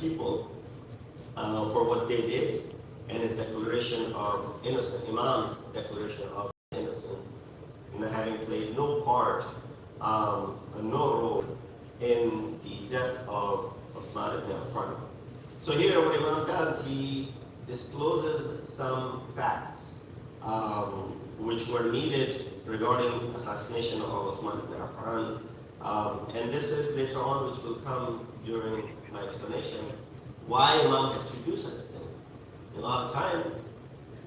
people for what they did, and his declaration of innocence, Imam's declaration of innocence, having played no part, no role in the death of Uthman ibn Affan. So here what Imam does, he discloses some facts which were needed regarding assassination of Uthman ibn Affan. And this is later on, which will come during my explanation, why Imam had to do such a thing. A lot of time,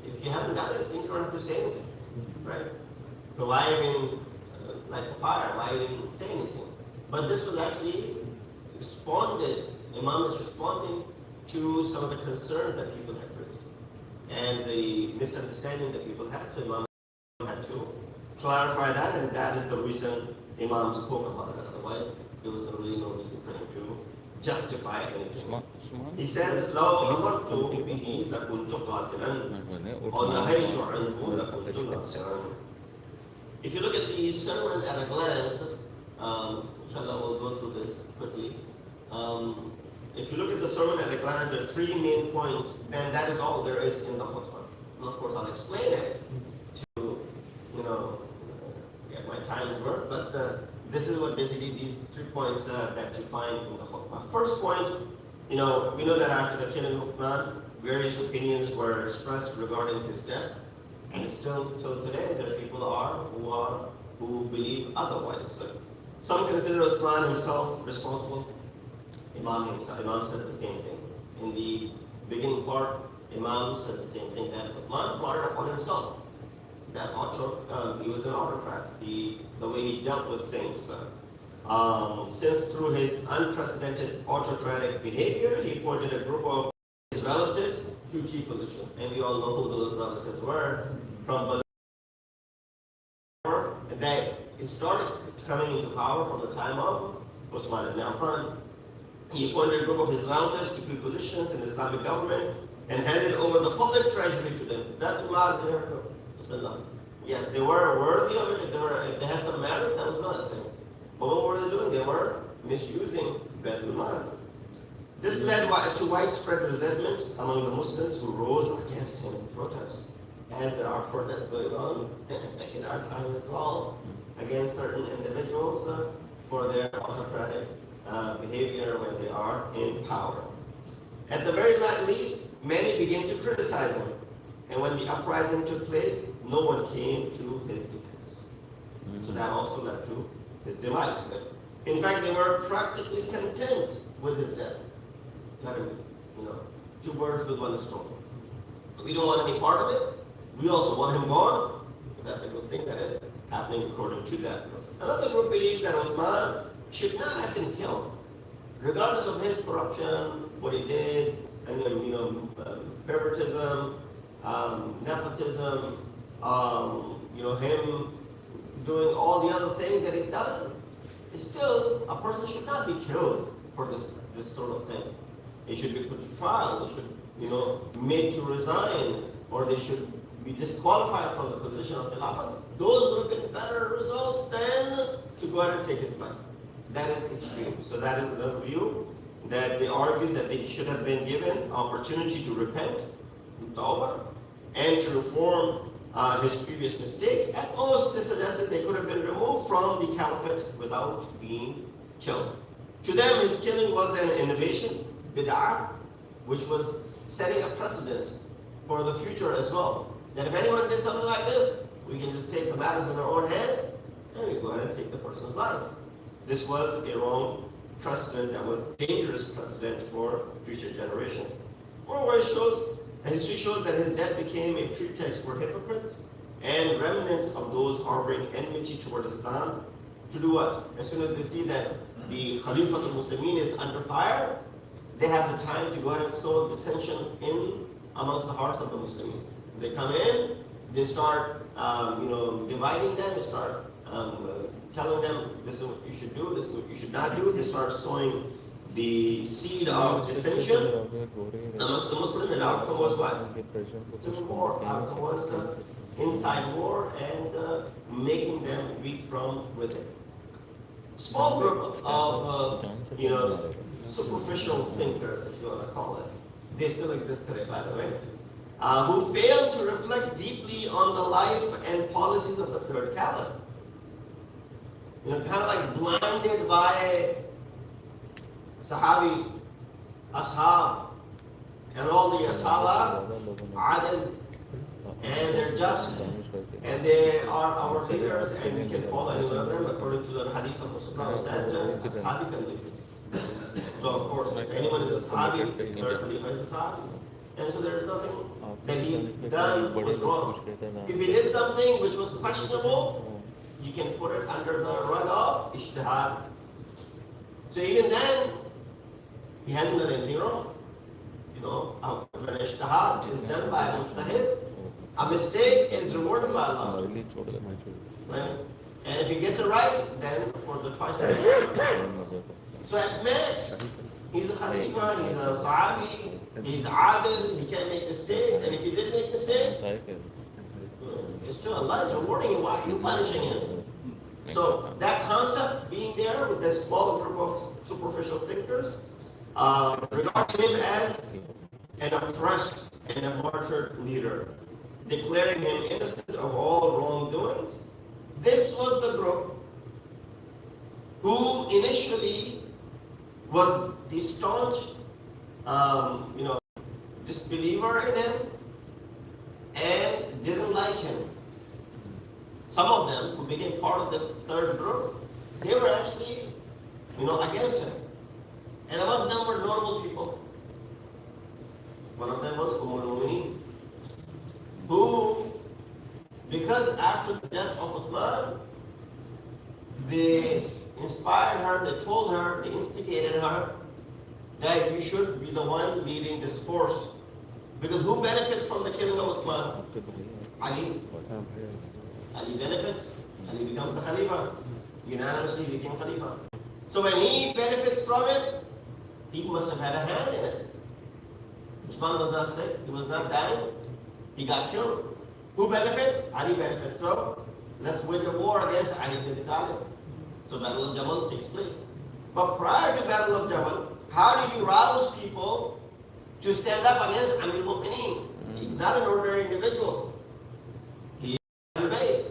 if you haven't done anything, you don't have to say anything, right? So why even light the fire? Why even say anything? But this was actually responded, Imam is responding to some of the concerns that people had raised and the misunderstanding that people had. So Imam had to clarify that, and that is the reason Imam spoke about it. Otherwise, there was really no reason for him to justify anything. He says, لو أمرت به لكنت قاتلا أو نهيت عنه لكنت ناصرا. If you look at the sermon at a glance, inshallah we'll go through this quickly. If you look at the sermon at a glance, there are three main points, and that is all there is in the khutbah. And of course, I'll explain it to, get my time's worth, but this is what basically these 3 points that you find in the khutbah. First point, we know that after the killing of Uthman, various opinions were expressed regarding his death, and still till today there are people who believe otherwise. So some consider Uthman himself responsible. Imam said the same thing. In the beginning part, Imam said the same thing, that Uthman brought it upon himself. That he was an autocrat, the way he dealt with things. Since through his unprecedented autocratic behavior, he appointed a group of his relatives to key positions. And we all know who those relatives were from Badr. And they started coming into power from the time of Uthman ibn Affan. He appointed a group of his relatives to key positions in the Islamic government and handed over the public treasury to them. That yes, they were worthy of it. If they had some merit, that was another thing. But what were they doing? They were misusing Bait Luman. This led to widespread resentment among the Muslims who rose against him in protest. As there are protests going on in our time as well against certain individuals for their autocratic behavior when they are in power. At the very least, many began to criticize him. And when the uprising took place, no one came to his defense. So that also led to his demise. In fact, they were practically content with his death. Two birds with one stone. We don't want any part of it. We also want him gone. That's a good thing that is happening according to that. Another group believed that Uthman should not have been killed, regardless of his corruption, what he did, and favoritism, nepotism, him doing all the other things that he'd done. Still, a person should not be killed for this sort of thing. They should be put to trial. They should, made to resign, or they should be disqualified from the position of Khilafah. Those would have been better results than to go ahead and take his life. That is extreme. So that is another view that they argued that they should have been given opportunity to repent, tawbah, and to reform his previous mistakes. At most, they suggested they could have been removed from the caliphate without being killed. To them, his killing was an innovation, bid'ah, which was setting a precedent for the future as well. That if anyone did something like this, we can just take the matters in our own hand and we go ahead and take the person's life. This was a wrong precedent, that was dangerous precedent for future generations. Moreover, history shows that his death became a pretext for hypocrites and remnants of those harboring enmity toward Islam to do what? As soon as they see that the Khalifa al-Muslimin is under fire, they have the time to go ahead and sow dissension in amongst the hearts of the Muslimin. They come in, they start dividing them, they start telling them this is what you should do, this is what you should not do. They start sowing the seed of dissension amongst the Muslims, and outcome was what? Civil war. Outcome was inside war and making them weak from within. Small group of superficial thinkers, if you want to call it. They still exist today, by the way. Who failed to reflect deeply on the life and policies of the third caliph. You know, kind of like blinded by Sahabi, Ashab, and all the Ashaba, Adil, and they're just, and they are our leaders, and we can follow any one of them according to the hadith of Rasulullah said, Ashabi can lead. So of course, if anyone is a Sahabi, third Khalifa is a Sahabi. And so there is nothing that he done was wrong. If he did something which was questionable, you can put it under the rug of Ishtihad. So even then, he hadn't done anything wrong. You know, when Ishtihad is done by a Mujtahid, a mistake is rewarded by Allah. Right? And if he gets it right, then of course the twice the So at max, he's a Khalifa, he's a Sahabi, he's Adil, he can't make mistakes, and if he did make mistakes, it's true, Allah is rewarding him. Why are you punishing him? So that concept being there with this small group of superficial thinkers, regarding him as an oppressed and a martyred leader, declaring him innocent of all wrongdoings. This was the group who initially was the staunch, disbeliever in him and didn't like him. Some of them who became part of this third group, they were actually, against him. And amongst them were notable people. One of them was al-Mu'mineen, who, because after the death of Uthman, they inspired her, they told her, they instigated her that you should be the one leading this force. Because who benefits from the killing of Uthman? Ali. Ali benefits. Ali becomes the Khalifa. Unanimously became Khalifa. So when he benefits from it, he must have had a hand in it. Uthman was not sick, he was not dying, he got killed. Who benefits? Ali benefits. So let's wage a war against Ali bin Talib. So Battle of Jamal takes place. But prior to Battle of Jamal, how do you rouse people to stand up against Amir Mu'mineen? He's not an ordinary individual. He is Ahl-e-Bait.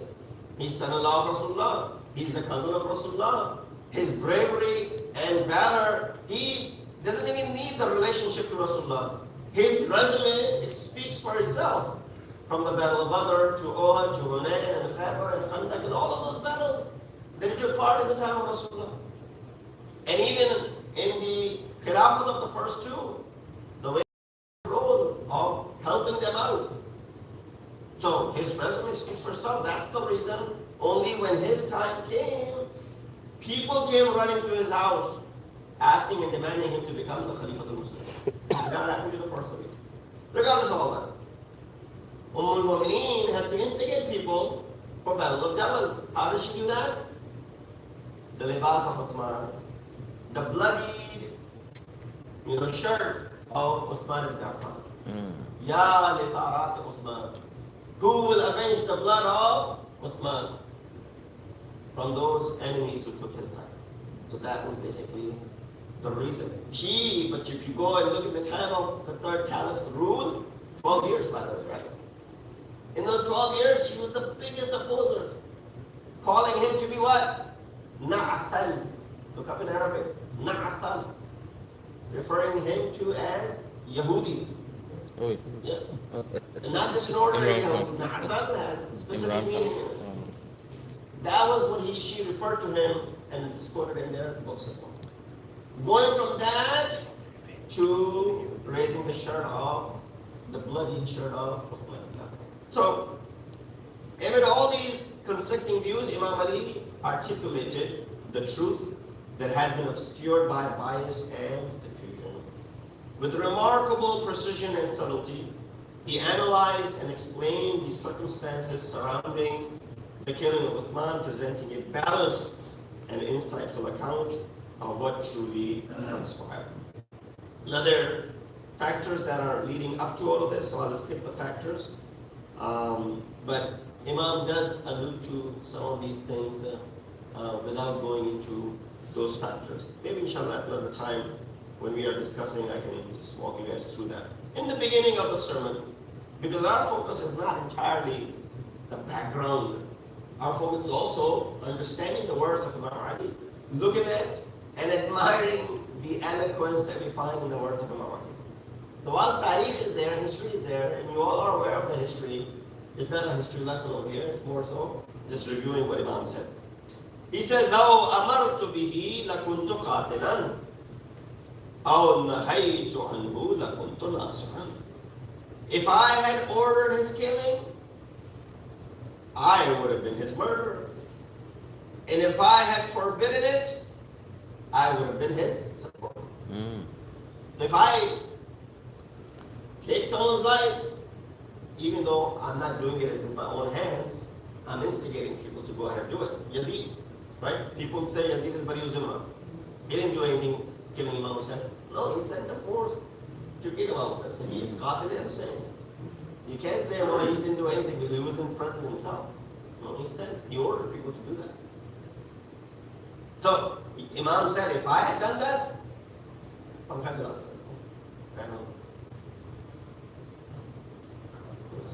He's son-in-law of Rasulullah. He's the cousin of Rasulullah. His bravery and valor, he doesn't even need the relationship to Rasulullah. His resume, it speaks for itself. From the Battle of Badr to Uhud to Hunayn and Khaybar and Khandaq and all of those battles, they took part in the time of Rasulullah. And even in the Khilafat of the first two, the way role of helping them out. So his resume speaks for itself. That's the reason only when his time came, people came running to his house, asking and demanding him to become the Khalifa of the Muslims. That happened to the first of it. Regardless of all that. al-Mu'mineen had to instigate people for Battle of Jamal. How did she do that? The libas of Uthman, the bloodied, shirt of Uthman ibn Affan. Ya li ta'arat Uthman. Who will avenge the blood of Uthman from those enemies who took his life? So that was basically the reason. But if you go and look at the time of the third caliph's rule, 12 years by the way, right? In those 12 years, she was the biggest opposer, calling him to be what? Na'athal. Look up in Arabic. Na'athal. Referring him to as Yahudi. Yeah. And not just an ordinary Yahudi. Na'athal has specific meaning. That was what she referred to him, and it's quoted in their books as well. Going from that to raising the shirt of, the bloody shirt of Uthman. So, amid all these conflicting views, Imam Ali articulated the truth that had been obscured by bias and confusion. With remarkable precision and subtlety, he analyzed and explained the circumstances surrounding the killing of Uthman, presenting a balanced and insightful account of what truly transpired. Now there are factors that are leading up to all of this, so I'll skip the factors. But Imam does allude to some of these things without going into those factors. Maybe inshallah at another time when we are discussing, I can just walk you guys through that. In the beginning of the sermon, because our focus is not entirely the background. Our focus is also understanding the words of Imam Ali, looking at and admiring the eloquence that we find in the words of Imam Ali. So while Tariq is there, history is there, and you all are aware of the history, it's not a history lesson over here, it's more so just reviewing what Imam said. He said, لو أمرت به لكنت قاتلا أو نهيت عنه لكنت ناصحا. If I had ordered his killing, I would have been his murderer. And if I had forbidden it, I would have been his supporter. If I take someone's life, even though I'm not doing it with my own hands, I'm instigating people to go ahead and do it. Yazid, right? People say Yazid is Bari Zimra. He didn't do anything killing Imam Hussein. No, he sent the force to kill Imam Hussein. So he's Qatil Hussein. You can't say, well, he didn't do anything because he wasn't present himself. No, he ordered people to do that. So, Imam said, if I had done that,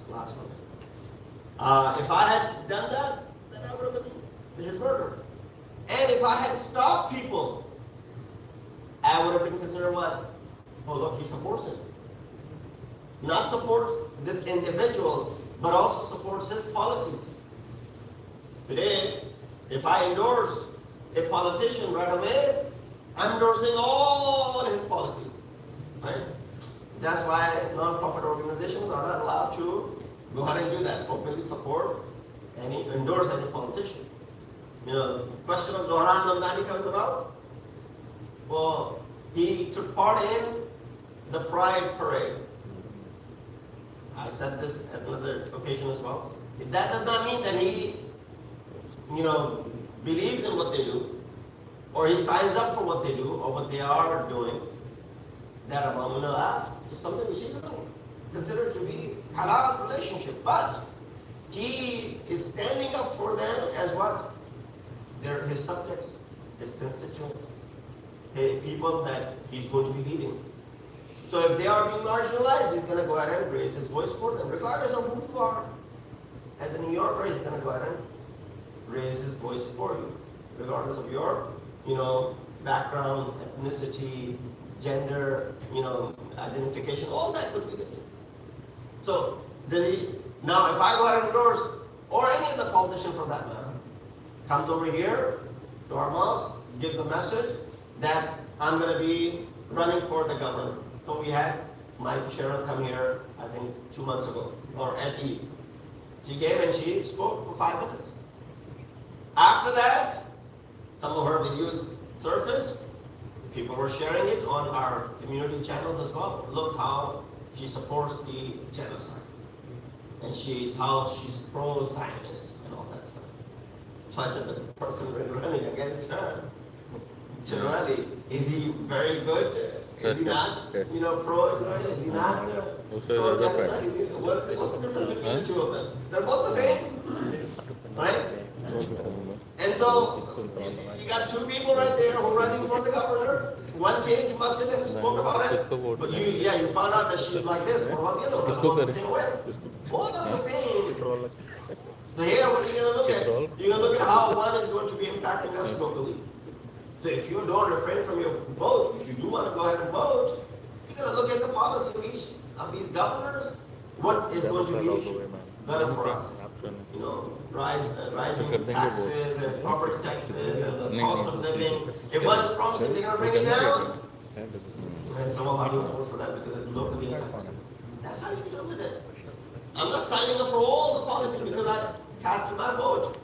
last one. If I had done that, then I would have been his murderer. And if I had stopped people, I would have been considered what? Oh, look, he supports him. Not supports this individual, but also supports his policies. Today, if I endorse a politician right away, I'm endorsing all his policies. Right? That's why non-profit organizations are not allowed to go ahead and do that, openly support and endorse any politician. You know, the question of Zohran Namdani comes about. Well, he took part in the Pride Parade. I said this at another occasion as well. That does not mean that he, believes in what they do, or he signs up for what they do, or what they are doing. That abomination is something which he doesn't consider to be halal relationship, but he is standing up for them as what? They're his subjects, his constituents, people that he's going to be leading. So if they are being marginalized, he's going to go ahead and raise his voice for them, regardless of who you are. As a New Yorker, he's going to go ahead and raise his voice for you, regardless of your, background, ethnicity, gender, identification, all that would be the case. So, now if I go ahead and endorse, or any of the politician for that matter, comes over here to our mosque, gives a message that I'm going to be running for the governor. So we had my Cheryl come here, I think 2 months ago, or at Eid. She came and she spoke for 5 minutes. After that, some of her videos surfaced. People were sharing it on our community channels as well. Look how she supports the genocide. And how she's pro-Zionist and all that stuff. So I said, the person running against her, generally, is he very good? Is he not, pro-Israel? Is he not pro-genocide? What's the difference between the two of them? They're both the same, right? And so, you got two people right there who are running for the governor. One came to Masjid and spoke about it. But you found out that she's like this. What about the other one? About the same way. Both are the same. So here, what are you going to look at? You're going to look at how one is going to be impacting us locally. So if you don't refrain from your vote, if you do want to go ahead and vote, you're going to look at the policy of each of these governors. What is going to be better for us? Rising taxes and property taxes and the cost of living. If one is promising they're going to bring it down, and some of us don't vote for that because it's locally affected. That's how you deal with it. I'm not signing up for all the policies because I cast my vote.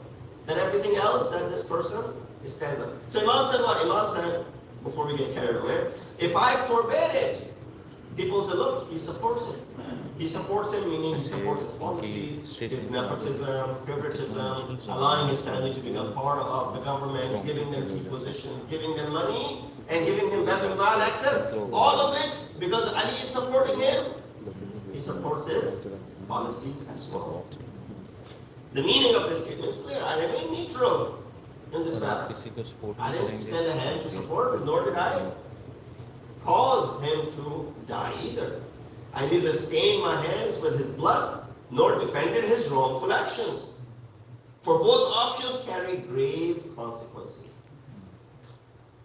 Then everything else that this person stands up. So Imam said what? Imam said, before we get carried away, if I forbid it, people say, look, he supports it. He supports him, meaning he supports his policies, his nepotism, favoritism, allowing his family to become part of the government, giving them key positions, giving them money, and giving them Baitul access. All of it, because Ali is supporting him, he supports his policies as well. The meaning of this statement is clear. I remain neutral in this matter. I didn't extend a hand to support, nor did I caused him to die either. I neither stained my hands with his blood, nor defended his wrongful actions. For both options carry grave consequences.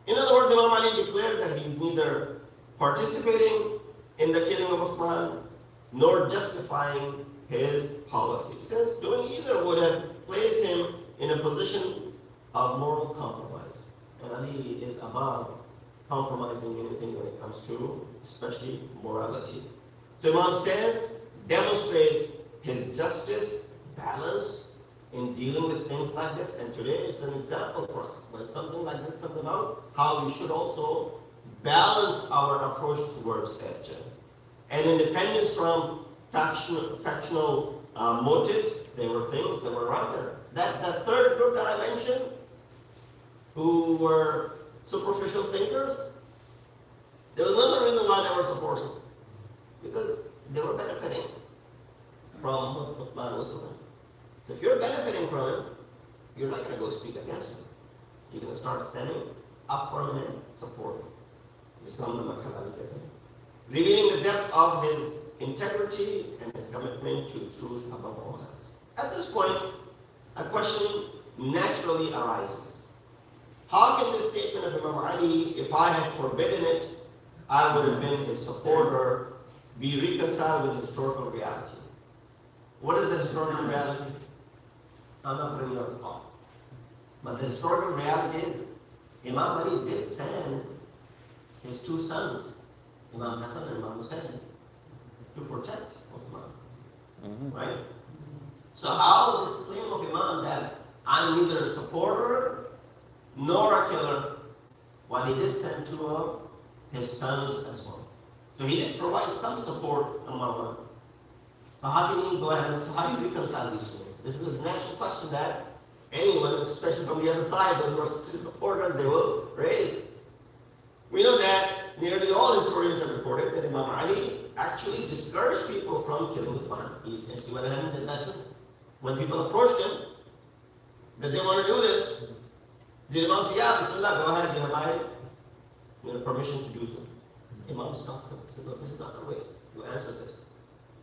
In other words, Imam Ali declares that he is neither participating in the killing of Uthman, nor justifying his policy, since doing either would have placed him in a position of moral compromise. And Ali is above compromising anything when it comes to, especially morality. So Imam's stance demonstrates his justice, balance in dealing with things like this. And today it's an example for us. When something like this comes about, how we should also balance our approach towards it. And independence from factional motives, there were things that were right there. That third group that I mentioned, who were superficial thinkers, there was another reason why they were supporting. Because they were benefiting from what Uthman was doing. So if you're benefiting from him, you're not going to go speak against him. You're going to start standing up for him and support him. Revealing the depth of his integrity and his commitment to truth above all else. At this point, a question naturally arises. How can this statement of Imam Ali, if I had forbidden it, I would have been his supporter, be reconciled with historical reality? What is the historical reality? I'm not putting you on the spot. But the historical reality is, Imam Ali did send his two sons, Imam Hassan and Imam Hussein, to protect Uthman. Right? So how this claim of Imam that I'm neither a supporter nor a killer, while he did send two of his sons as well. So he did provide some support among them. But how can you go ahead and how do you reconcile these two? This is a natural question that anyone, especially from the other side, those who are supporters, they will raise. We know that nearly all historians have reported that Imam Ali actually discouraged people from killing Uthman. He actually went ahead and did that too. When people approached him, that they want to do this, the Imam said, yeah, Bismillah, go ahead, you have my permission to do so. Imam stopped him. He said, look, this is not the way to answer this.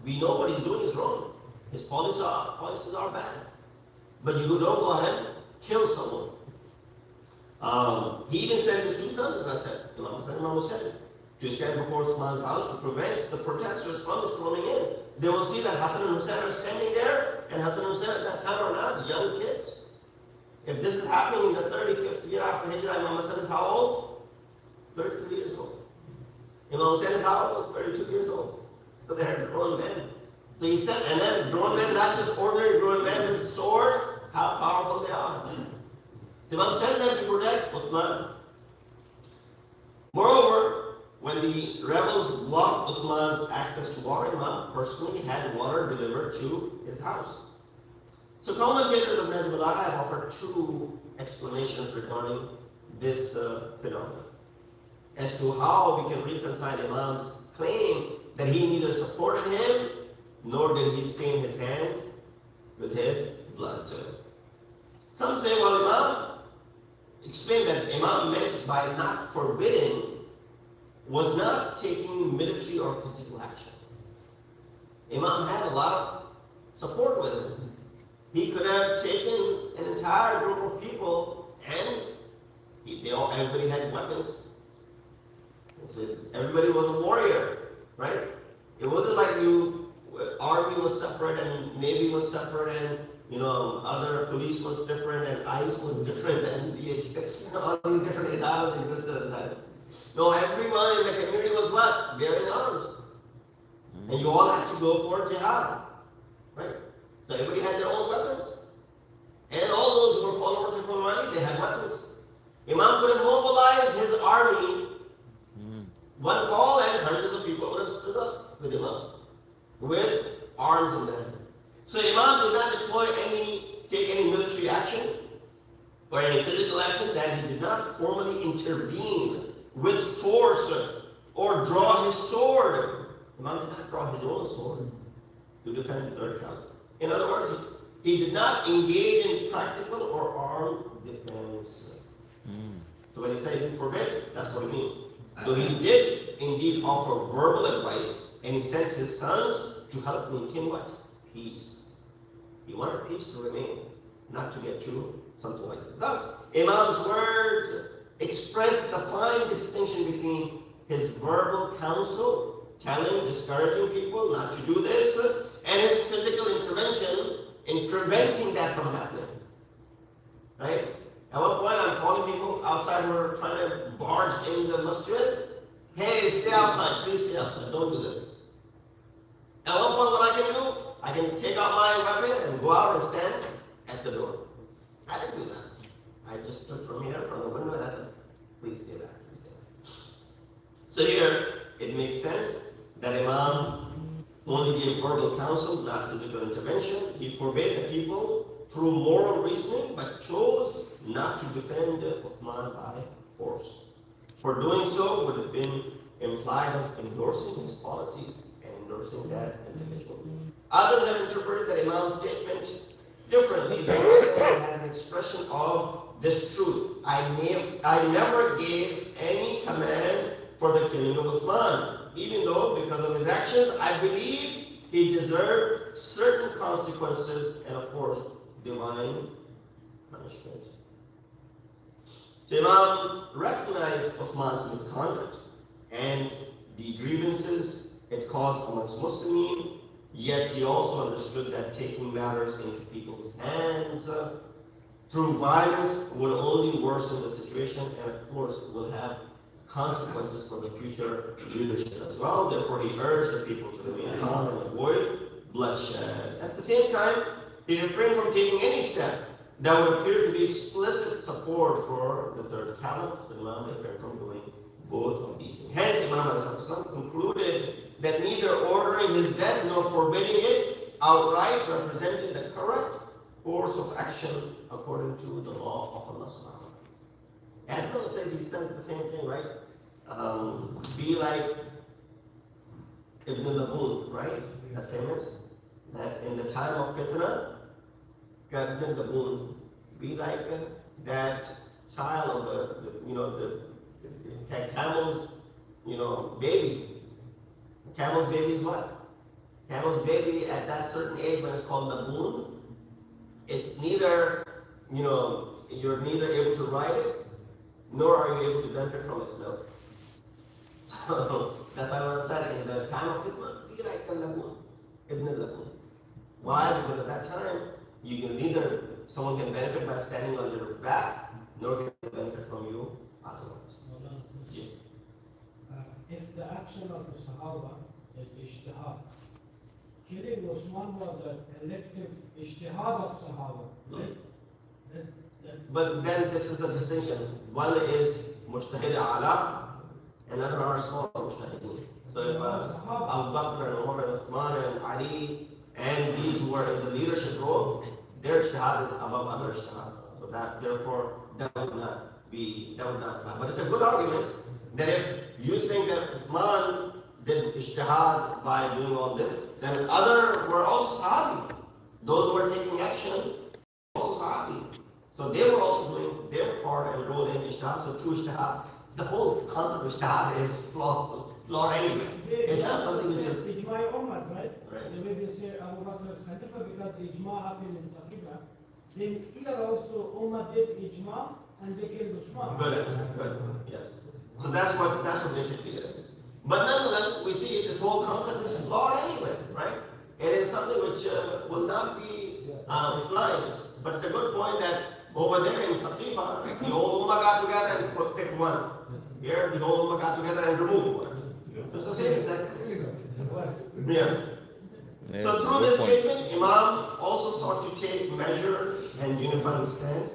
We know what he's doing is wrong. His policies are bad. But you don't go ahead and kill someone. He even sent his two sons, as I said, Imam Hassan and Imam Hussein, to stand before Uthman's house to prevent the protesters from storming in. They will see that Hassan and Hussein are standing there, and Hassan and Hussein at that time are not young kids. If this is happening in the 35th year after Hijrah, Imam Hassan is how old? 33 years old. Imam Hussein is how old? 32 years old. So they're grown men. So he said, and then grown men, not just ordinary grown men with sword, how powerful they are. Imam sent them to protect Uthman. Moreover, when the rebels blocked Uthman's access to water, Imam personally had water delivered to his house. So commentators of Najm al-Balagha have offered two explanations regarding this phenomenon as to how we can reconcile Imam's claim that he neither supported him nor did he stain his hands with his blood. Some say, well, Imam explained that Imam meant by not forbidding was not taking military or physical action. Imam had a lot of support with him. He could have taken an entire group of people and everybody had weapons. Everybody was a warrior, right? It wasn't like army was separate and navy was separate and other police was different and ICE was different and all these different idaras existed at the time. No, everyone in the community was what? Bearing arms. And you all had to go for jihad, right? So everybody had their own weapons. And all those who were followers of Imam Ali, they had weapons. Imam could have mobilized his army, one call, and hundreds of people would have stood up with Imam, with arms in their hand. So Imam did not take any military action or any physical action, that he did not formally intervene with force or draw his sword. Imam did not draw his own sword to defend the third caliph. In other words, he did not engage in practical or armed defense. So when he said he forbid, that's what it means. Though he did indeed offer verbal advice, and he sent his sons to help maintain what? Peace. He wanted peace to remain, not to get to something like this. Thus, Imam's words express the fine distinction between his verbal counsel, telling, discouraging people not to do this, and his physical intervention in preventing that from happening. Right? At one point, I'm calling people outside who are trying to barge in the masjid. Hey, stay outside. Please stay outside. Don't do this. At one point, what I can do, I can take out my weapon and go out and stand at the door. I didn't do that. I just took from here, from the window, and I said, please stay back. Please stay back. So here, it makes sense that Imam only gave verbal counsel, not physical intervention. He forbade the people through moral reasoning, but chose not to defend Uthman by force. For doing so would have been implied as endorsing his policies and endorsing that individual. Others have interpreted that Imam's statement differently, as an expression of this truth. I never gave any command for the killing of Uthman, even though, because of his actions, I believe he deserved certain consequences and, of course, divine punishment. So Imam recognized Uthman's misconduct and the grievances it caused amongst Muslims, yet he also understood that taking matters into people's hands through violence would only worsen the situation and, of course, will have consequences for the future leadership as well. Therefore, he urged the people to remain calm and avoid bloodshed. At the same time, he refrained from taking any step that would appear to be explicit support for the third caliph. So Imam refrained from doing both of these things. Hence, Imam concluded that neither ordering his death nor forbidding it outright represented the correct course of action according to the law of Allah subhanahu wa ta'ala. And another place he said the same thing, right? Be like Ibn Laboon, right? That famous. That in the time of fitna, Ibn Laboon, be like that child of the camel's, baby. Camel's baby is what? Camel's baby at that certain age when it's called Laboon, it's neither, you're neither able to ride it, nor are you able to benefit from its milk. So that's why I said in the time of fitna, be like the Laboon, Ibn Laboon. Why? Because at that time, you can neither someone can benefit by standing on your back, nor can they benefit from you afterwards. Yes. If the action of the Sahaba is ijtihad, killing Usman was a collective ijtihad of Sahaba, right? But then this is the distinction. One is mujtahid ala, another are small mujtahideen. So if Abu Bakr and Umar and Uthman and Ali and these who were in the leadership role, their ijtihad is above other ijtihad. So that therefore that would not fly. But it's a good argument that if you think that Uthman did ijtihad by doing all this, then others were also Sahabi. Those who were taking action, also Sahabi. So they were also doing their part and role in ijtihad. So through ijtihad, the whole concept of ijtihad is flawed anyway. It's not something which is Ijma Ummah, right? Right. The way they say Abu Bakr is Khalifa because the Ijma happened in Saqiba. Then here also Ummah did Ijma and they killed Usman. good, yes. So that's what basically it is. But nonetheless, we see this whole concept is flawed anyway, right? It is something which will not be flying. But it's a good point that over there in Saqifa, the whole Ummah got together and picked one. Here, the whole Ummah got together and removed one. It's the same exactly. Yeah. So through this statement, Imam also sought to take measure and unifying stance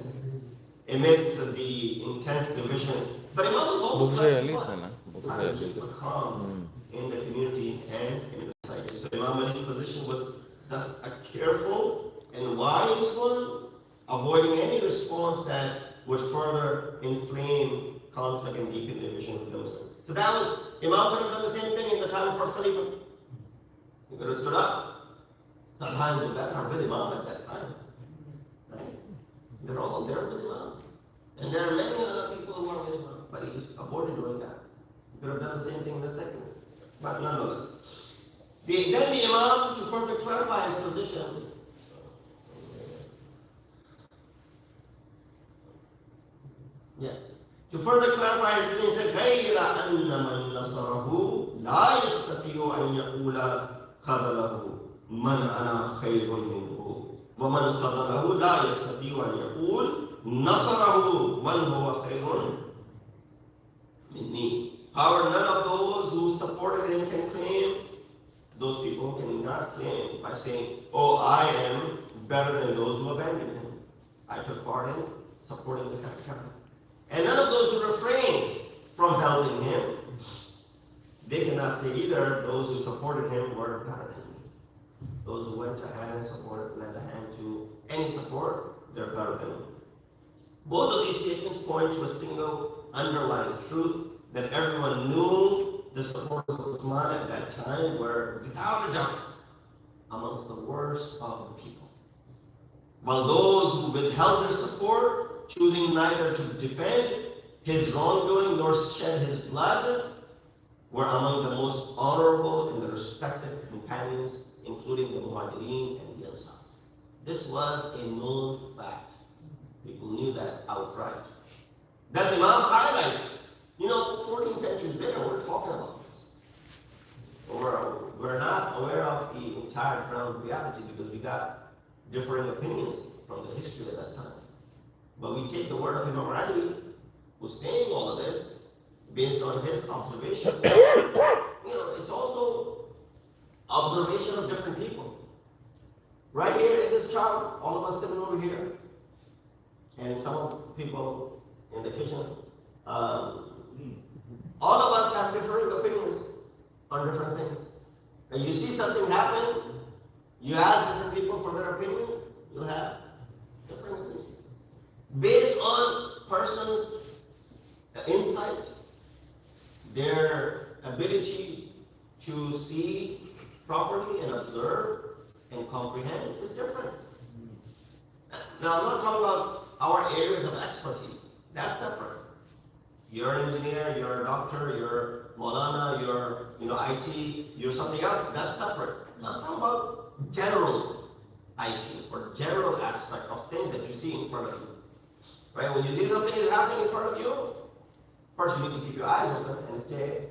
amidst the intense division. But Imam was also trying to keep a calm in the community and in the society. So Imam Ali's position was thus a careful and wise one, avoiding any response that would further inflame conflict and deepen division with the Muslims. So that was, Imam could have done the same thing in the time of first Khalifa. He could have stood up. Talha and Zubair are with Imam at that time. Right? They're all there with Imam. And there are many other people who are with Imam, but he avoided doing that. He could have done the same thing in the second. But nonetheless. Then the Imam, to further clarify his position, to further clarify his position, he said, غَيْرَ أَنَّ مَنْ نَصَرَهُ لَا يَسْتَطِيعُ أَنْ يَقُولَ خَذَلَهُ مَنْ أَنَا خَيْرٌ مِنْهُ وَمَنْ خَذَلَهُ لَا يَسْتَطِيعُ أَنْ يَقُولَ نَصَرَهُ مَنْ هُوَ خَيْرٌ مِنِّي. However, none of those who supported him can claim, those people cannot claim by saying, oh, I am better than those who abandoned him. I took part in supporting the Kafir. And none of those who refrained from helping him, they cannot say either those who supported him were better than me. Those who went ahead and supported, lent a hand to any support, they're better than me. Both of these statements point to a single underlying truth, that everyone knew the supporters of Uthman at that time were, without a doubt, amongst the worst of the people. While those who withheld their support, choosing neither to defend his wrongdoing nor shed his blood, were among the most honorable and the respected companions, including the Muhajirin and the Ansar. This was a known fact. People knew that outright. Thus Imam highlights, 14 centuries later, we're talking about this. We're not aware of the entire ground reality because we got differing opinions from the history at that time. But we take the word of Imam Ali, who's saying all of this, based on his observation. It's also observation of different people. Right here in this crowd, all of us sitting over here, and some people in the kitchen, all of us have different opinions on different things. And you see something happen, you ask different people for their opinion, you'll have different opinions. Based on person's insight, their ability to see properly and observe and comprehend is different. Now, I'm not talking about our areas of expertise. That's separate. You're an engineer, you're a doctor, you're Maulana, you're IT, you're something else. That's separate. Now, I'm talking about general IT or general aspect of things that you see in front of you. Right? When you see something is happening in front of you, first you need to keep your eyes open and stay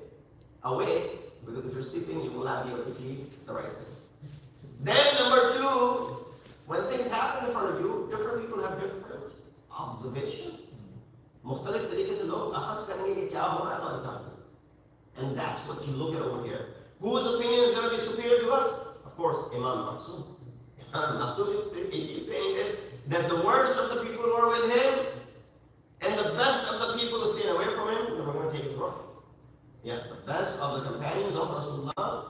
awake, because if you're sleeping, you will not be able to see the right thing. Then number two, when things happen in front of you, different people have different observations. मुख्तलिफ तरीके से लोग अखज़ करेंगे कि क्या हो रहा है हमारे साथ. And that's what you look at over here. Whose opinion is going to be superior to us? Of course, Imam Mansur. Imam Mansur is saying this, that the worst of the people who are with him and the best of the people who stay away from him, we're going to take his word. Yes, the best of the companions of Rasulullah,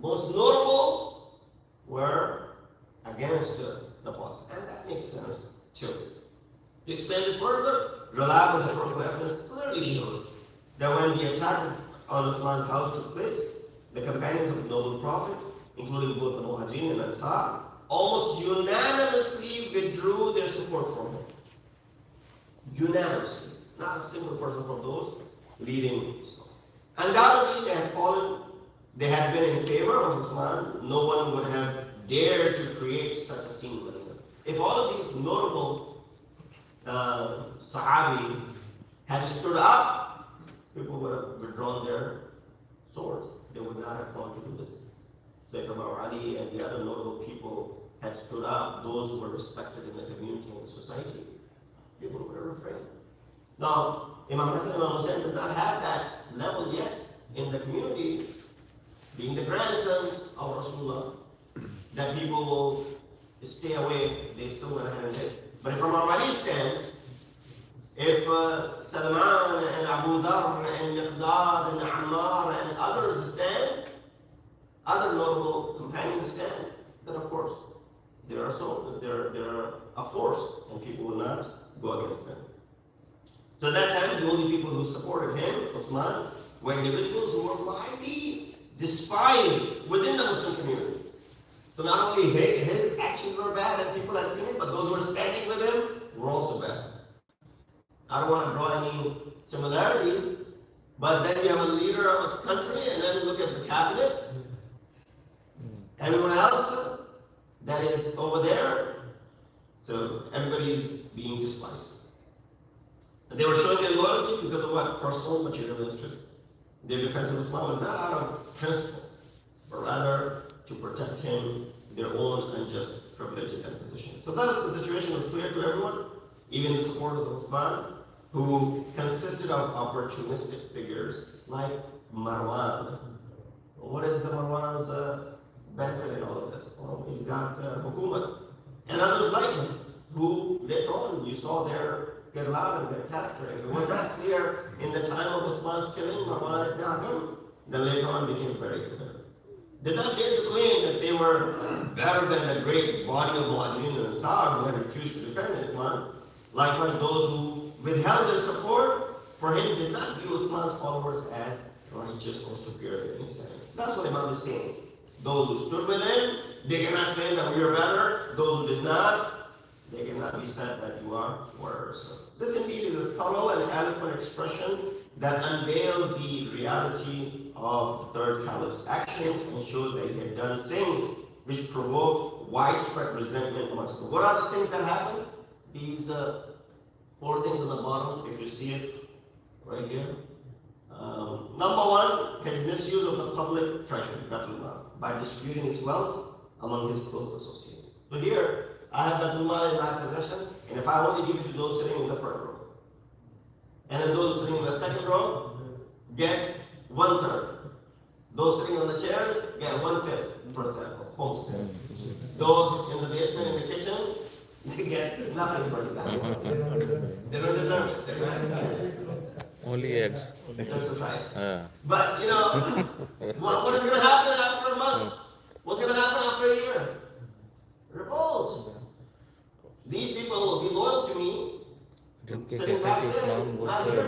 most notable, were against the Prophet. And that makes sense too. To explain this further, reliable historical evidence clearly shows that when the attack on Uthman's house took place, the companions of the noble Prophet, including both the Muhajirin and Ansar, almost unanimously withdrew their support from him. Unanimously. Not a single person from those leading. Undoubtedly, they had been in favor of Uthman. No one would have dared to create such a scene like that. If all of these notable Sahabi had stood up, people would have withdrawn their swords. They would not have gone to do this. So if Imam Ali and the other notable people had stood up, those who were respected in the community and the society, people would have refrained. Now, Imam Hassan and Imam Hussain does not have that level yet in the community, being the grandsons of Rasulullah, that people will stay away, they still went ahead and did. But if Imam Ali stands, if Salman and Abu Dhar and Miqdad and Ammar and others stand, other notable companions stand, then of course they're a force and people will not go against them. So at that time, the only people who supported him, Uthman, were individuals who were widely despised within the Muslim community. So not only his actions were bad and people had seen it, but those who were standing with him were also bad. I don't want to draw any similarities But then you have a leader of a country, and then you look at the cabinet. Everyone else that is over there, so everybody is being despised. And they were showing their loyalty because of what? Personal material interest. Their defense of Islam was not out of principle, but rather to protect him, their own unjust privileges and positions. So thus the situation was clear to everyone, even the supporters of Uthman, who consisted of opportunistic figures like Marwan. What is the Marwan's benefit in all of this? Well, he's got hukumat. And others like him, who later on you saw their Irlan and their character. If it was not clear in the time of Uthman's killing, Marwan ibn Hakam, then later on became very clear. Did not dare to claim that they were better than the great body of Muhajirin and Ansar who had refused to defend Uthman. Likewise, those who withheld their support for him did not view Uthman's followers as righteous or superior in any sense. That's what Imam is saying. Those who stood with him, they cannot claim that we are better. Those who did not, they cannot be said that you are worse. This indeed is a subtle and eloquent expression that unveils the reality of the third caliph's actions and shows that he had done things which provoked widespread resentment amongst them. What are the things that happened? These four things on the bottom, if you see it right here. Number one, his misuse of the public treasury, by distributing his wealth among his close associates. So here, I have Batullah in my possession, and if I only give it to those sitting in the front row, and then those sitting in the second row get 1/3. Those sitting on the chairs get 1/5, for example, homestead. Those in the basement, in the kitchen, they get nothing for example. They don't deserve it. They're not entitled. Only eggs. Just society. But you know, what is going to happen after a month? What's going to happen after a year? Revolt. These people will be loyal to me. जिनके कहते हैं कि इस्लाम was the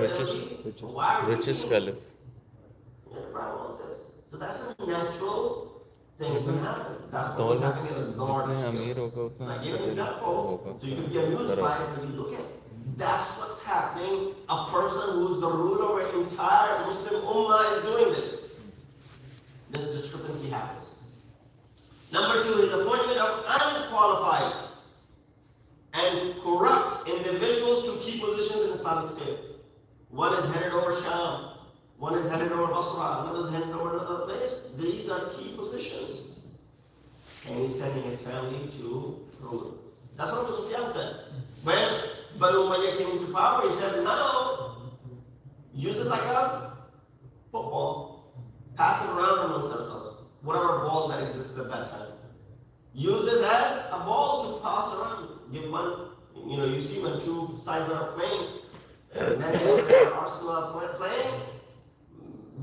richest caliph. So that's a natural thing to happen. That's तो what's लोग happening in a large जितने scale. अमीर होगा उतना I give an example, so you can be amused by it when you look at it. That's what's happening. A person who's the ruler of an entire Muslim ummah is doing this. This discrepancy happens. Number two is appointment of unqualified and corrupt individuals to key positions in Islamic State. One is headed over Sham, one is headed over Basra, one is headed over another place. These are key positions. And he's sending his family to rule. That's what Abu Sufyan said. When Banu Umayyah came into power, he said, now, use it like a football. Pass it around amongst ourselves. Whatever ball that existed at that time. Use this as a ball to pass around. Give one, you see when two sides are playing, and then Arsenal are playing,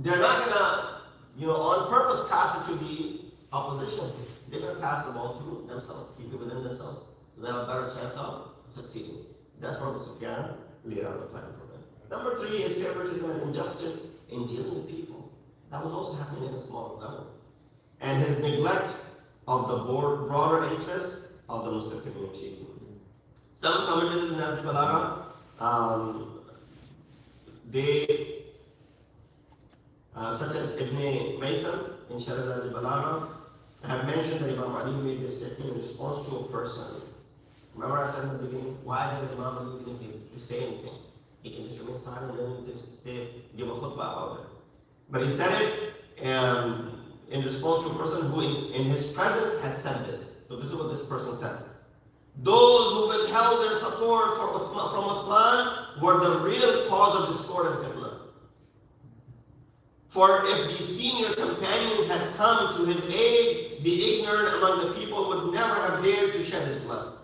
they're not gonna, on purpose pass it to the opposition. They're gonna pass the ball to themselves, keep it within themselves. So they have a better chance of succeeding. That's what Sufyan laid out the plan for them. Number three is favoritism and injustice in dealing with people. That was also happening in a small level. And his neglect of the broader interest of the Muslim community. Some commentators in Al-Balagha, they, such as Ibn Maytham in Sharh al-Balagha, have mentioned that Imam Ali made this statement in response to a person. Remember I said in the beginning, why did Imam Ali need to say anything? He can just remain silent and just give a khutbah about it. But he said it in response to a person who in his presence has said this. So this is what this person said. Those who withheld their support from Uthman were the real cause of discord and fitna. For if the senior companions had come to his aid, the ignorant among the people would never have dared to shed his blood.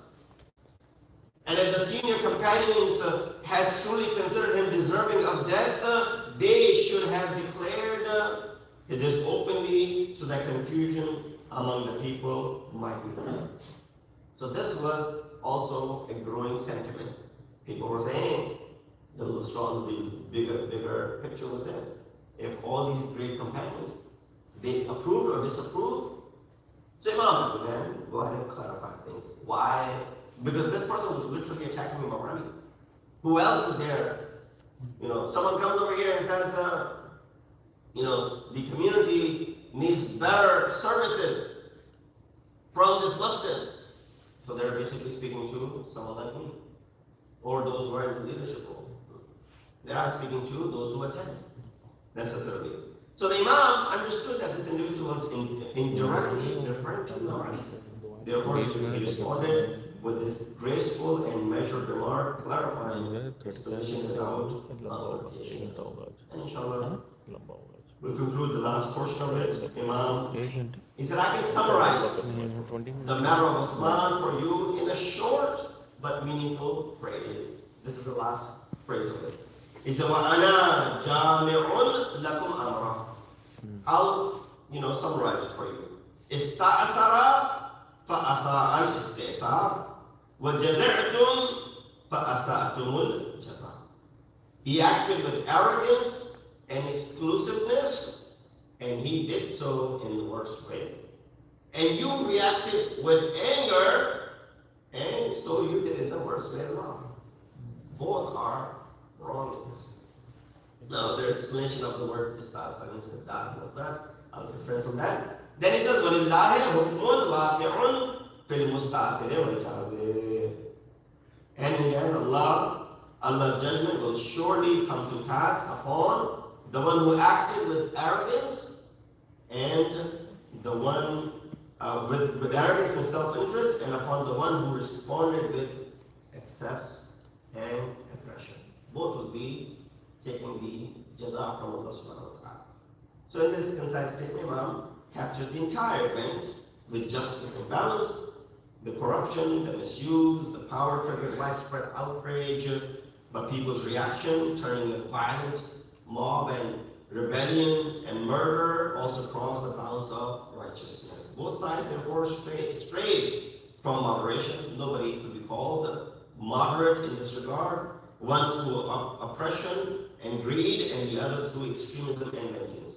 And if the senior companions had truly considered him deserving of death, they should have declared this openly so that confusion among the people might be found. So this was also a growing sentiment. People were saying, the bigger picture was this. If all these great companions, they approved or disapproved, so Imam would then go ahead and clarify things. Why? Because this person was literally attacking Imam Ali. Who else is there You know, someone comes over here and says, you know, the community needs better services from this masjid. So they're basically speaking to someone like me, or those who are in the leadership role. They are speaking to those who attend, necessarily. So the Imam understood that this individual was indirectly referring to the Quran. Therefore, he responded with this graceful and measured remark, clarifying his position without qualification. And inshallah, we'll conclude the last portion of it. Imam, he said, I can summarize the matter of Uthman for you in a short but meaningful phrase. This is the last phrase of it. He said, وَأَنَا جَامِعٌ لَكُمْ أَمْرًا. I'll, summarize it for you. استأثر فأساء الاستئثار وجزعتم فأسأتم الجزاء. He acted with arrogance and exclusiveness, and he did so in the worst way. And you reacted with anger, and so you did it in the worst way as well. Both are wrong in this. Now, the explanation of the words ista'far and istidad and all that, I'll refrain from that. Then he says, وَلِلَّهِ حُكْمٌ وَاقِعٌ فِي الْمُسْتَعْفِرِ وَالْجَازِرِ. And in the end, Allah's judgment will surely come to pass upon the one who acted with arrogance and the one with arrogance and self-interest, and upon the one who responded with excess and aggression. Both will be taking the jaza from Allah subhanahu wa ta'ala. So in this concise statement, Imam captures the entire event with justice and balance, the corruption, the misuse, the power triggered widespread outrage, but people's reaction, turning a violent mob and rebellion and murder, also crossed the bounds of righteousness. Both sides therefore strayed from moderation. Nobody could be called moderate in this regard. One through oppression and greed, and the other through extremism and vengeance.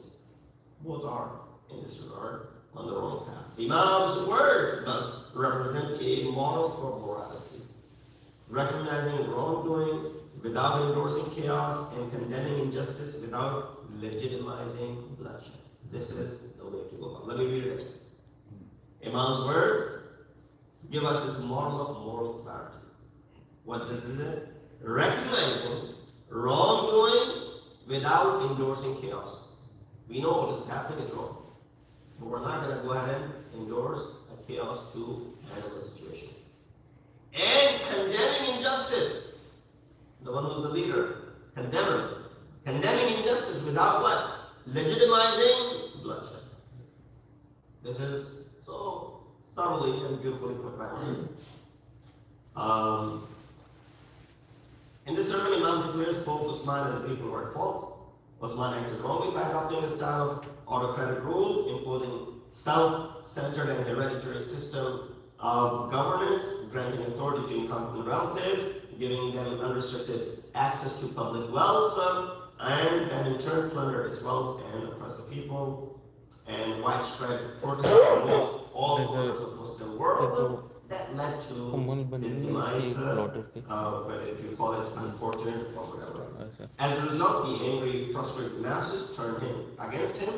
Both are, in this regard, on the wrong path. The Imam's words thus represent a model for morality, recognizing wrongdoing without endorsing chaos and condemning injustice without legitimizing bloodshed. This is the way to go. Let me read it again. Imam's words give us this model of moral clarity. What does this say? Recognizing wrongdoing without endorsing chaos. We know what is happening is wrong, but we're not going to go ahead and endorse a chaos to handle the situation. And condemning injustice, the one who's the leader, condemning injustice without what? Legitimizing bloodshed. This is so thoroughly and beautifully put back. In this sermon, Imam declares both Uthman and the people were at fault. Uthman acted wrongly by adopting a style of autocratic rule, imposing self-centered and hereditary system of governance, granting authority to incompetent relatives, giving them unrestricted access to public wealth, and then in turn plunder its wealth and oppress the people, and widespread protest amongst all corners of the Muslim world. That led to his demise, whether if you call it unfortunate or whatever. As a result, the angry, frustrated masses turned him against him,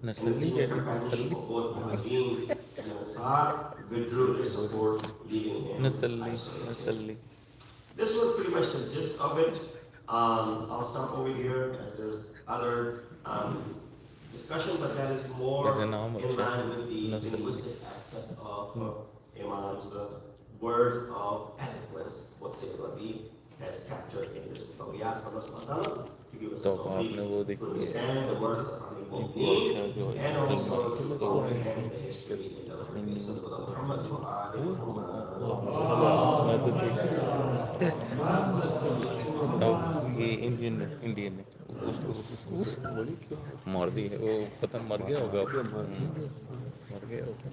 and the senior companionship of both Muhajirin and Ansar withdrew their support, leaving him isolated. This was pretty much the gist of it. I'll stop over here as there's other discussion, but that is more in line with the linguistic aspect of Imam's words of eloquence, what Sayyid Rabi has captured in this. But we ask Allah subhanahu wa ta'ala to give us a to understand the words of Al-Mu'min and also to comprehend the history and development of Muhammad wa ये Indian है मार दी है वो पता मर गया होगा मर गया होगा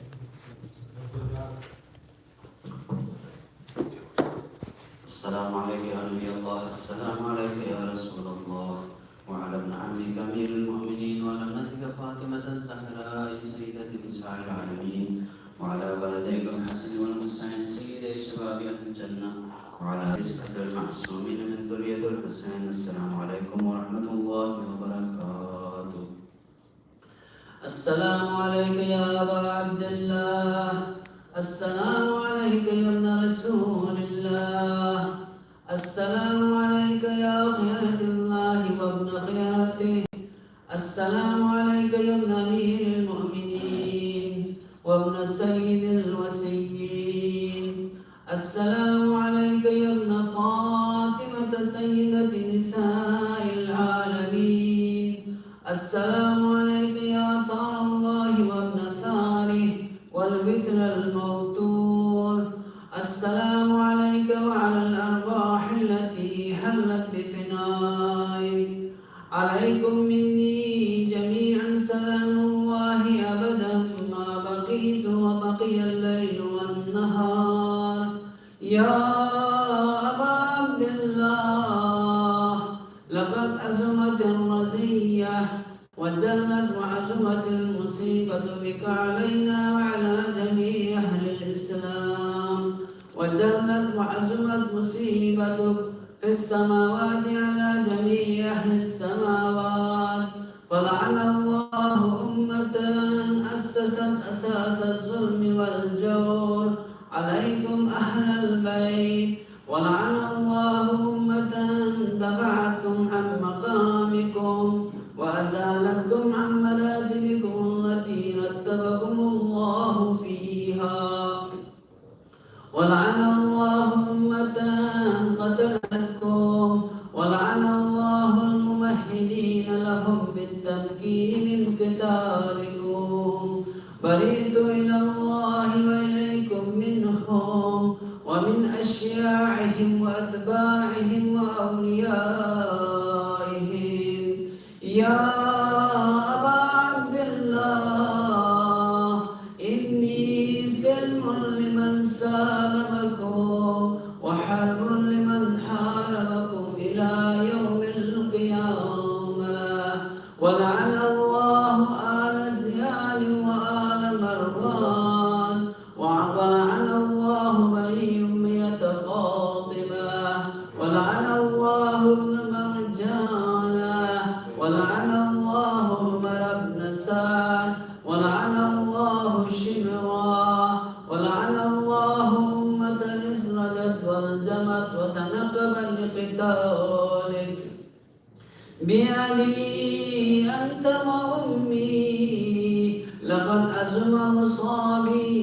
السلام عليك يا نبي الله السلام عليك يا رسول الله وعلى ابن عمك أمير المؤمنين وعلى ابنتك فاطمة الزهراء سيدة نساء العالمين وعلى والديك الحسن والحسين سيدي شباب أهل الجنة وعلى إسحاق المعصومين من ذرية الحسين. السلام عليكم ورحمة الله وبركاته. السلام عليك يا أبا عبد الله، السلام عليك يا ابن رسول الله، السلام عليك يا خيرة الله وابن خيرته، السلام عليك يا ابن أمير المؤمنين وابن سيد الوسيين، السلام عليك يا ابن فاطمة سيدة نساء العالمين، السلام عليك يا ثار الله وابن ثاره والبكر الموتور، السلام عليك وعلى الأرواح التي حلت بفنائك. عليكم مني جميعا سلام الله أبدا ما بقيت وبقي الليل والنهار. يا أبا عبد الله، لقد عزمت الرزية وجلت وعزمت المصيبة بك علينا وعلى جميع أهل الإسلام، وجلت وعزمت مصيبتك في السماوات على جميع أهل السماوات. فلعن الله أمة أسست أساس الظلم والجور عليكم أهل البيت، ولعن الله أمة دفعتكم عن مقامكم وأزالتكم عن مراتبكم التي رتبكم الله فيها، ولعن الله أمة قتلتكم، ولعن الله الممهدين لهم بالتمكين من قتالكم. برئت إلى الله وإليكم منهم ومن أشياعهم وأتباعهم وأوليائهم. يا أبا عبد الله، إني سلم لمن سالمكم وحرب لمن حاربكم إلى يوم القيامة. ولعن الله آل زياد وآل مروان، ولعن الله بني أمية قاطبة، ولعن الله ابن مرجانة، ولعن الله عمر بن سعد، ولعن الله شمرا، ولعن الله أمة اسردت والجمت وتنقبت لقتالك. بأبي أنت وأمي لقد أزم مصابي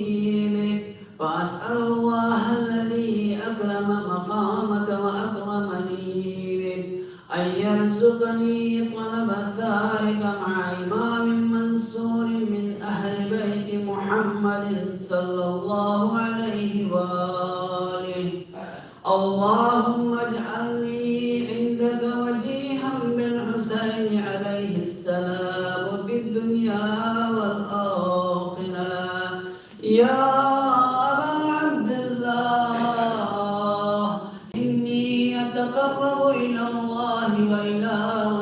بك، فأسأل الله الذي أكرم مقامك وأكرمني بك أن يرزقني طلب ثارك مع إمام منصور من أهل بيت محمد صلى الله عليه وآله. اللهم اجعلني عندك وجيها بالحسين عليه السلام في الدنيا والآخرة. يا أبا عبد الله، إني أتقرب إلى الله وإلى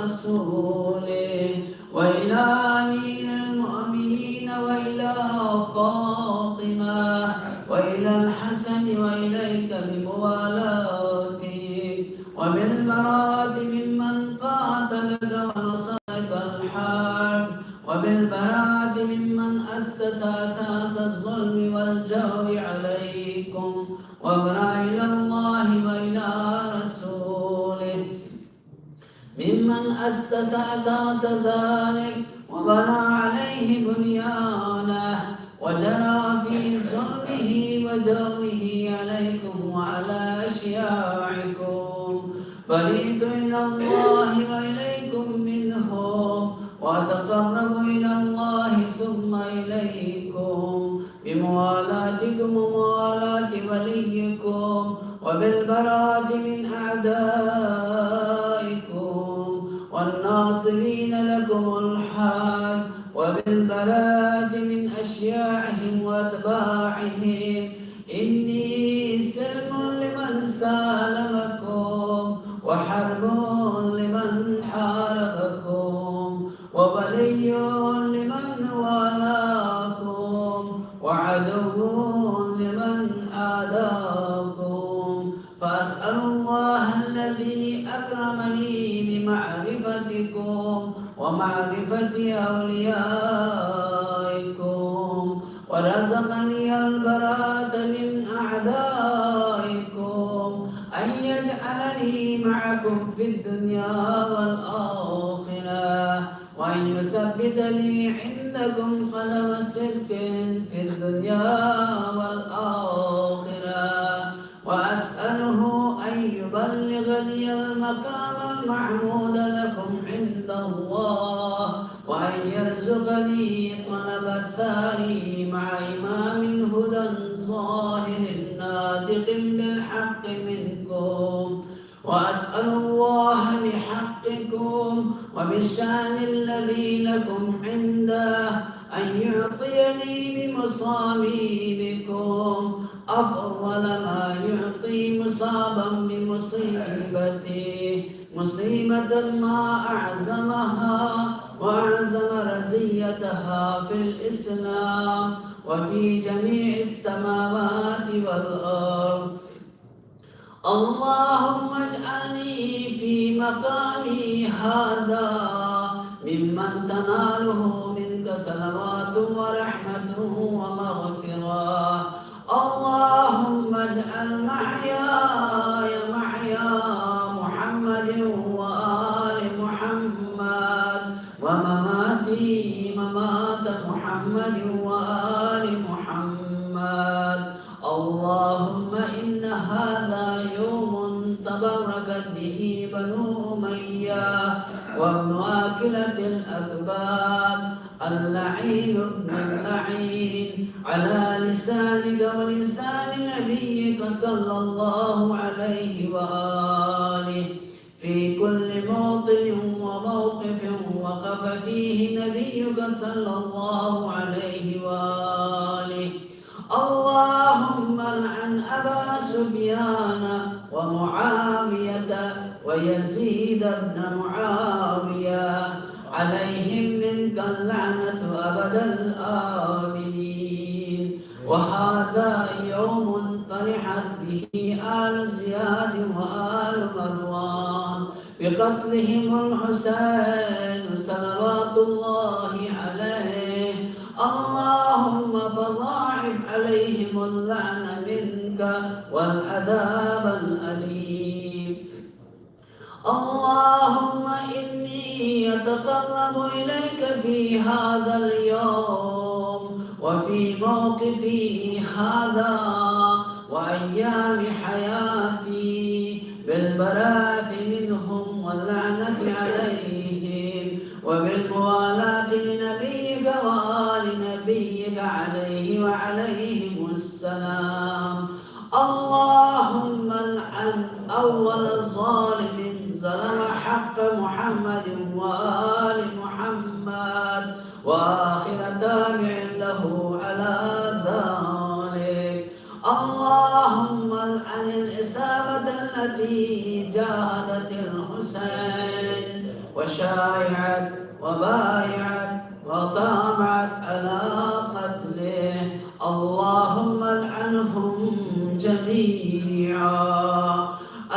رسوله وإلى أمير المؤمنين وإلى فاطمة وإلى الحسن وإليك بموالاتك وبالبراءة ممن قاتلك ونصرك الحرب، وبالبراءة ممن أسس أساس الظلم والجور عليكم، وابرأ إلى الله وإلى رسوله ممن أسس أساس ذلك وبنى عليه بنيانه وجرى في ظلمه وجوره عليكم وعلى أشياعكم. برئت إلى الله وإليكم منهم وأتقرب إلى الله ثم إليكم بموالاتكم وموالاة وليكم وبالبراءة من أعدائكم والناصرين لكم الحال، وبالبراءة من أشياعهم وأتباعهم. إني سلم لمن سالمكم وحرب لمن حاربكم وولي لمن والاكم وعدو لمن عاداكم. ورزقني البراءة من أعدائكم، أن يجعلني معكم في الدنيا والآخرة، وأن يثبت لي عندكم قدم صدق في الدنيا والآخرة، وأسأله أن يبلغني المقام المحمود لكم عند الله، وأن يرزقني طلب الثاني مع إمام هدى ظاهر ناطق بالحق منكم، وأسأل الله بحقكم وبالشأن الذي لكم عنده أن يعطيني بمصابيبكم أفضل ما يعطي مصابا بمصيبته، مصيبة ما أعزمها وأعزم رزيتها في الإسلام وفي جميع السماوات والأرض. اللهم اجعلني في مقامي هذا ممن تناله منك صلوات ورحمة ومغفرة. اللهم اجعل محياي محيا محمد وآل محمد، ومماتي ممات محمد وآل محمد. اللهم إن هذا يوم تبركت به بنو أمية وابن آكلة الأكباد اللعين ابن اللعين على لسانك ولسان نبيك صلى الله عليه وآله، في كل موطن وموقف وقف فيه نبيك صلى الله عليه وآله. اللهم لعن أبا سفيان ومعاوية ويزيد بن معاوية، عليهم منك اللعنة أبد الآبدين. وهذا يوم فرحت به آل زياد وآل مروان بقتلهم الحسين صلوات الله عليه. اللهم فضاعف عليهم اللعن منك والعذاب الأليم. اللهم إني أتقرب إليك في هذا اليوم وفي موقفي هذا وأيام حياتي بالبراءة منهم واللعنة عليهم وبالموالاة لنبيك وآل نبيك عليه وعليهم السلام. اللهم العن أول ظالم ظلم حق محمد وآل محمد وآخر تابع له على ذلك. اللهم العن الإصابة التي جاهدت الحسين وشايعت وبايعت وطامعت على قتله. اللهم العنهم جميعا.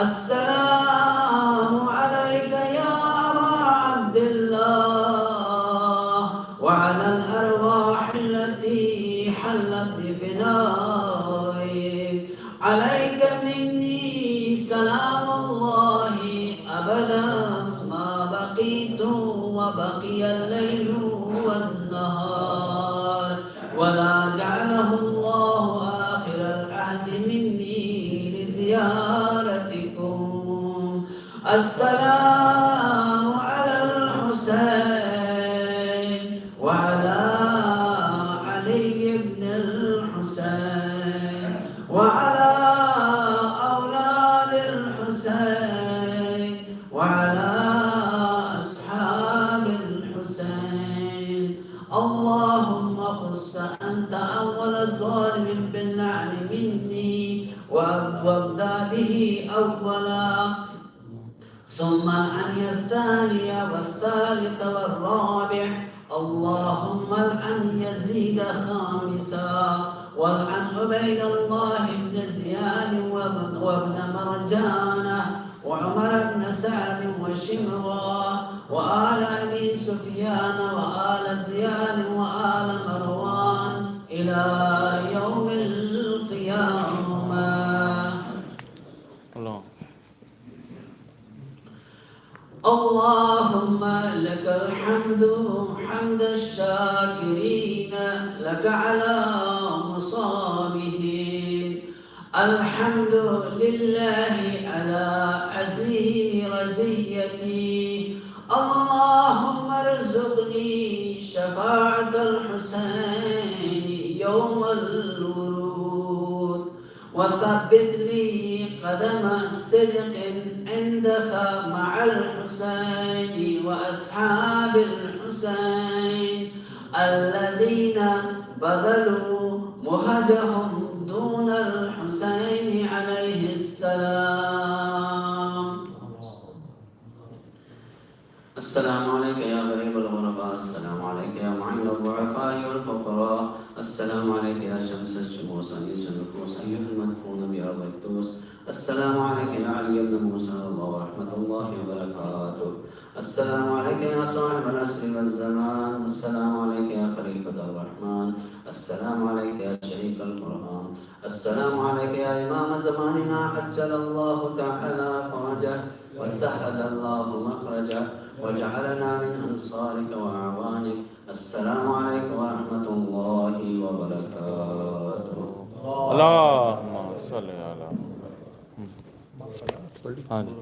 السلام عليك يا أبا عبد الله وعلى الأرواح التي حلت بفنائك. عليك مني سلام الله أبدا ما بقيت وبقي الليل والنهار، ولا جعله الله آخر العهد مني لزيارتكم. السلام على الحسين وعلى علي بن الحسين وعلى أولاد الحسين وعلى أصحاب الحسين. اللهم خص أنت أول ظالم باللعن مني وابدأ به أولا، ثم العن الثاني والثالث والرابع. اللهم العن يزيد خامسا، والعن عبيد الله بن زياد وابن مرجانة وعمر بن سعد وشمرا وآل أبي سفيان وآل زياد وآل مروان إلى يوم القيامة. Allah. اللهم لك الحمد حمد الشاكرين لك على مصابهم. الحمد لله على عزيم رزيتي. اللهم ارزقني شفاعة الحسين يوم الورود، وثبت لي قدم صدق عندك مع الحسين وأصحاب الحسين الذين بذلوا مهجهم دون الحسين عليه السلام. السلام عليك يا غريب الغرباء، السلام عليك يا معين الضعفاء والفقراء، السلام عليك يا شمس الشموس أنيس النفوس أيها المدفون بأرض الدوس، السلام عليك يا علي بن موسى الله ورحمة الله وبركاته، السلام عليك يا صاحب العصر والزمان، السلام عليك يا خليفة الرحمن، السلام عليك يا شريك القرآن، السلام عليك يا إمام زماننا عجل الله تعالى فرجه وسهل الله مخرجه وجعلنا من أنصارك وأعوانك. السلام عليكم ورحمة الله وبركاته. Allahumma salli ala. हाँ जी.